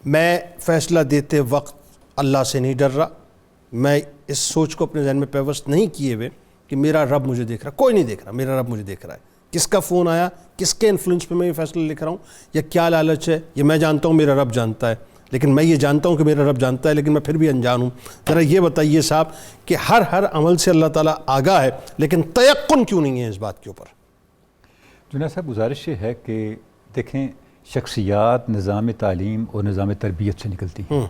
میں فیصلہ دیتے وقت اللہ سے نہیں ڈر رہا، میں اس سوچ کو اپنے ذہن میں پیوست نہیں کیے ہوئے کہ میرا رب مجھے دیکھ رہا، کوئی نہیں دیکھ رہا، میرا رب مجھے دیکھ رہا ہے۔ کس کا فون آیا، کس کے انفلوئنس پہ میں یہ فیصلہ لکھ رہا ہوں، یا کیا لالچ ہے، یہ میں جانتا ہوں میرا رب جانتا ہے، لیکن میں یہ جانتا ہوں کہ میرا رب جانتا ہے لیکن میں پھر بھی انجان ہوں۔ ذرا یہ بتائیے صاحب کہ ہر عمل سے اللہ تعالیٰ آگاہ ہے، لیکن تیقن کیوں نہیں ہے اس بات کے اوپر؟ جنید صاحب گزارش یہ ہے کہ دیکھیں شخصیات نظام تعلیم اور نظام تربیت سے نکلتی ہیں۔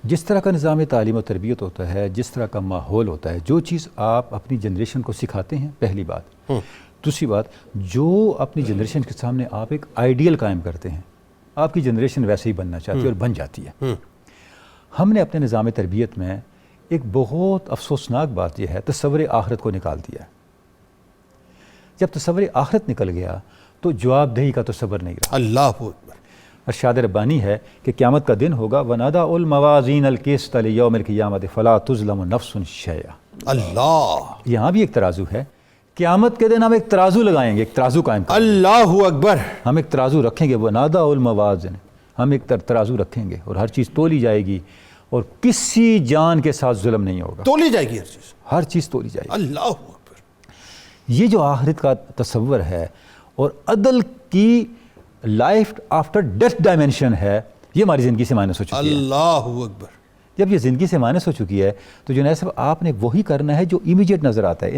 جس طرح کا نظام تعلیم و تربیت ہوتا ہے، جس طرح کا ماحول ہوتا ہے، جو چیز آپ اپنی جنریشن کو سکھاتے ہیں، پہلی بات۔ دوسری بات، جو اپنی جنریشن کے سامنے آپ ایک آئیڈیل قائم کرتے ہیں، آپ کی جنریشن ویسے ہی بننا چاہتی ہے اور بن جاتی ہے۔ ہم نے اپنے نظام تربیت میں ایک بہت افسوسناک بات یہ ہے، تصور آخرت کو نکال دیا ہے۔ جب تصور آخرت نکل گیا تو جواب دہی کا تصور نہیں رہا۔ اللہ اکبر۔ ارشاد ربانی ہے کہ قیامت کا دن ہوگا وَنَضَعُ الْمَوَازِينَ الْقِسْطَ لِيَوْمِ الْقِيَامَةِ فَلَا تُظْلَمُ نَفْسٌ شَيْئًا۔ اللہ، یہاں بھی ایک ترازو ہے، قیامت کے دن ہم ایک ترازو لگائیں گے، ایک ترازو قائم کریں گے۔ اللہ اکبر۔ ہم ایک ترازو رکھیں گے، وَنَضَعُ الْمَوَازِينَ، ہم ایک ترازو رکھیں گے اور ہر چیز تولی جائے گی اور کسی جان کے ساتھ ظلم نہیں ہوگا، تولی جائے گی ہر چیز، ہر چیز تولی جائے گی۔ اللہ اکبر۔ یہ جو آخرت کا تصور ہے اور عدل کی لائف آفٹر ڈیتھ ڈائمینشن ہے، یہ ہماری زندگی سے مائنس ہو چکی ہے۔ اللہ اکبر۔ جب یہ زندگی سے مائنس ہو چکی ہے تو جنید صاحب آپ نے وہی کرنا ہے جو امیجیٹ نظر آتا ہے۔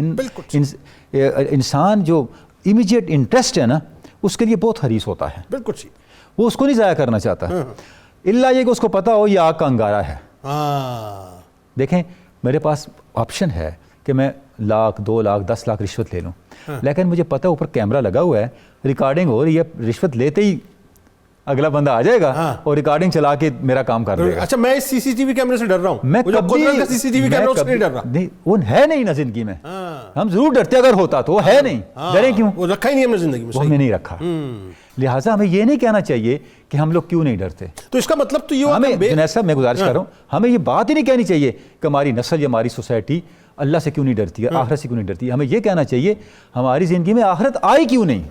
انسان جو امیجیٹ انٹرسٹ ہے نا، اس کے لیے بہت حریص ہوتا ہے، بالکل ٹھیک۔ وہ اس کو نہیں ضائع کرنا چاہتا، الا یہ کہ اس کو پتا ہو یہ آگ کا انگارہ ہے۔ دیکھیں میرے پاس آپشن ہے کہ میں 1 لاکھ 2 لاکھ 10 لاکھ رشوت لے لوں، لیکن مجھے پتہ اوپر کیمرہ لگا ہوا ہے، ریکارڈنگ ہو رہی ہے، رشوت لیتے ہی اگلا بندہ آ جائے گا اور ریکارڈنگ چلا کے میرا کام کر دے گا۔ اچھا، میں اس سی سی ٹی وی کیمرے سے ڈر رہا ہوں، میں کبھی سی سی ٹی وی کیمرے سے نہیں ڈر رہا، نہیں، وہ ہے نہیں نا زندگی میں، ہم ضرور ڈرتے اگر ہوتا تو، وہ ہے نہیں، ڈریں کیوں؟ وہ رکھا ہی نہیں ہم نے زندگی میں، وہ ہم نے نہیں رکھا، لہٰذا ہمیں یہ نہیں کہنا چاہیے کہ ہم لوگ کیوں نہیں ڈرتے۔ تو اس کا مطلب تو یہ ہمیں جنید صاحب میں گزارش کر رہا ہوں، ہمیں یہ بات ہی نہیں کہنی چاہیے کہ ہماری نسل یا ہماری سوسائٹی اللہ سے کیوں نہیں ڈرتی ہے، آخرت سے کیوں نہیں ڈرتی ہے۔ ہمیں یہ کہنا چاہیے ہماری زندگی میں آخرت آئی کیوں نہیں۔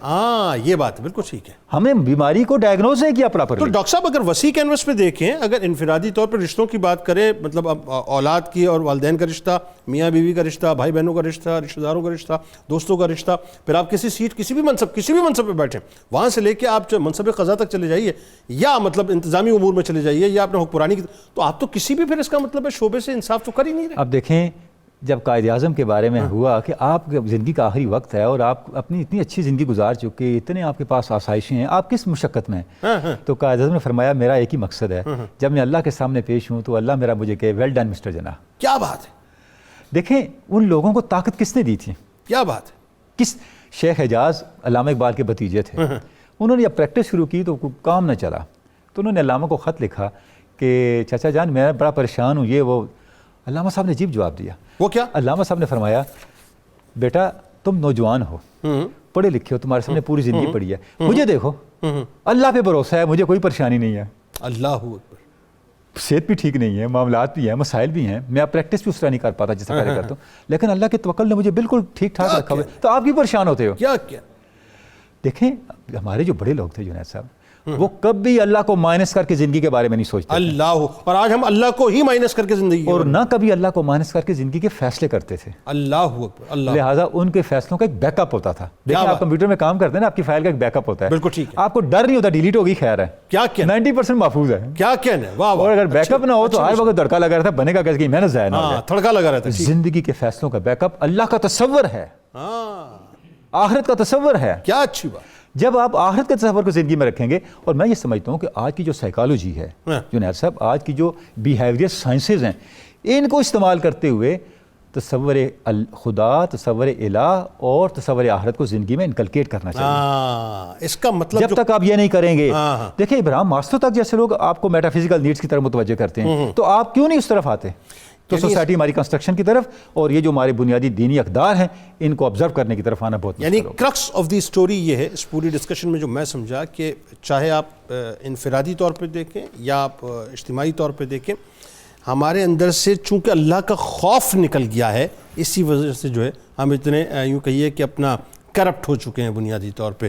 یہ بات بالکل ٹھیک ہے۔ ہم نے بیماری کو ڈائگنوز نہیں کیا پراپرلی۔ تو ڈاکٹر صاحب اگر وسیع کینوس پہ دیکھیں، اگر انفرادی طور پر رشتوں کی بات کریں، مطلب اولاد کی اور والدین کا رشتہ، میاں بیوی کا رشتہ، بھائی بہنوں کا رشتہ، رشتہ داروں کا رشتہ، دوستوں کا رشتہ، پھر آپ کسی سیٹ کسی بھی منصب پہ بیٹھیں، وہاں سے لے کے آپ منصب قضا تک چلے جائیے، یا مطلب انتظامی امور میں چلے جائیے، یا اپنے حکمرانی کی، تو آپ تو کسی بھی پھر اس کا مطلب ہے شعبے سے انصاف تو کر ہی نہیں رہے۔ اب دیکھیں جب قائد اعظم کے بارے میں ہوا کہ آپ زندگی کا آخری وقت ہے اور آپ اپنی اتنی اچھی زندگی گزار چکے، اتنے آپ کے پاس آسائشیں ہیں، آپ کس مشقت میں ہیں؟ تو قائد اعظم نے فرمایا میرا ایک ہی مقصد ہے، جب میں اللہ کے سامنے پیش ہوں تو اللہ میرا مجھے کہے ویل ڈن مسٹر جناح۔ کیا بات ہے! دیکھیں ان لوگوں کو طاقت کس نے دی تھی؟ کیا بات ہے! کس شیخ حجاز علامہ اقبال کے بھتیجے تھے، انہوں نے جب پریکٹس شروع کی تو کام نہ چلا، تو انہوں نے علامہ کو خط لکھا کہ چچا جان میں بڑا پریشان ہوں، یہ وہ۔ علامہ صاحب نے عجیب جواب دیا۔ وہ کیا؟ علامہ صاحب نے فرمایا بیٹا تم نوجوان ہو، پڑھے لکھے ہو، تمہارے سامنے پوری زندگی پڑھی ہے، مجھے دیکھو، اللہ پہ بھروسہ ہے، مجھے کوئی پریشانی نہیں ہے، اللہ اکبر، صحت بھی ٹھیک نہیں ہے، معاملات بھی ہیں، مسائل بھی ہیں، میں پریکٹس بھی اس طرح نہیں کر پاتا جس طرح پہلے کرتا ہوں، لیکن اللہ کے توکل نے مجھے بالکل ٹھیک ٹھاک رکھا ہوا ہے، تو آپ بھی پریشان ہوتے ہو۔ کیا کیا؟ دیکھیں ہمارے جو بڑے لوگ تھے جنید صاحب، وہ کبھی اللہ کو مائنس کر کے زندگی کے بارے میں نہیں سوچتے، اللہ، اور آج ہم اللہ کو ہی مائنس کر کے زندگی، اور نہ کبھی اللہ کو مائنس کر کے زندگی کے فیصلے کرتے تھے۔ اللہ اکبر، اللہ، لہٰذا ان کے فیصلوں کا ایک بیک اپ ہوتا تھا۔ دیکھیں آپ کمپیوٹر میں کام کرتے ہیں نا، آپ کی فائل کا ایک بیک اپ ہوتا ہے، بالکل ٹھیک ہے، آپ کو ڈر نہیں ہوتا ڈیلیٹ ہوگی، خیر ہے، کیا کیا 90% محفوظ ہے، کیا کہنا ہے، واہ واہ، اور اگر بیک اپ نہ ہو تو ہر وقت دھڑکا لگا رہتا ہے، بنے گا کیسے، محنت ضائع نہ ہو جائے۔ تھڑکا لگا رہتا ہے۔ زندگی کے فیصلوں کا بیک اپ اللہ کا تصور ہے، آخرت کا تصور ہے۔ کیا اچھی بات! جب آپ آخرت کے تصور کو زندگی میں رکھیں گے، اور میں یہ سمجھتا ہوں کہ آج کی جو سائیکالوجی ہے جنید صاحب، آج کی جو بیہیویئر سائنسز ہیں، ان کو استعمال کرتے ہوئے تصور خدا، تصور الہ اور تصور آخرت کو زندگی میں انکلکیٹ کرنا چاہیے۔ اس کا مطلب جب تک آپ یہ نہیں کریں گے، دیکھیں ابراہیم ماسلو تک جیسے لوگ آپ کو میٹا فزیکل نیڈس کی طرف متوجہ کرتے ہیں، تو آپ کیوں نہیں اس طرف آتے؟ تو سوسائٹی ہماری کنسٹرکشن کی طرف اور یہ جو ہمارے بنیادی دینی اقدار ہیں ان کو آبزرو کرنے کی طرف آنا بہت یعنی کرکس آف دی اسٹوری یہ ہے اس پوری ڈسکشن میں جو میں سمجھا کہ چاہے آپ انفرادی طور پہ دیکھیں یا آپ اجتماعی طور پہ دیکھیں، ہمارے اندر سے چونکہ اللہ کا خوف نکل گیا ہے، اسی وجہ سے جو ہے ہم اتنے یوں کہیے کہ اپنا کرپٹ ہو چکے ہیں بنیادی طور پہ،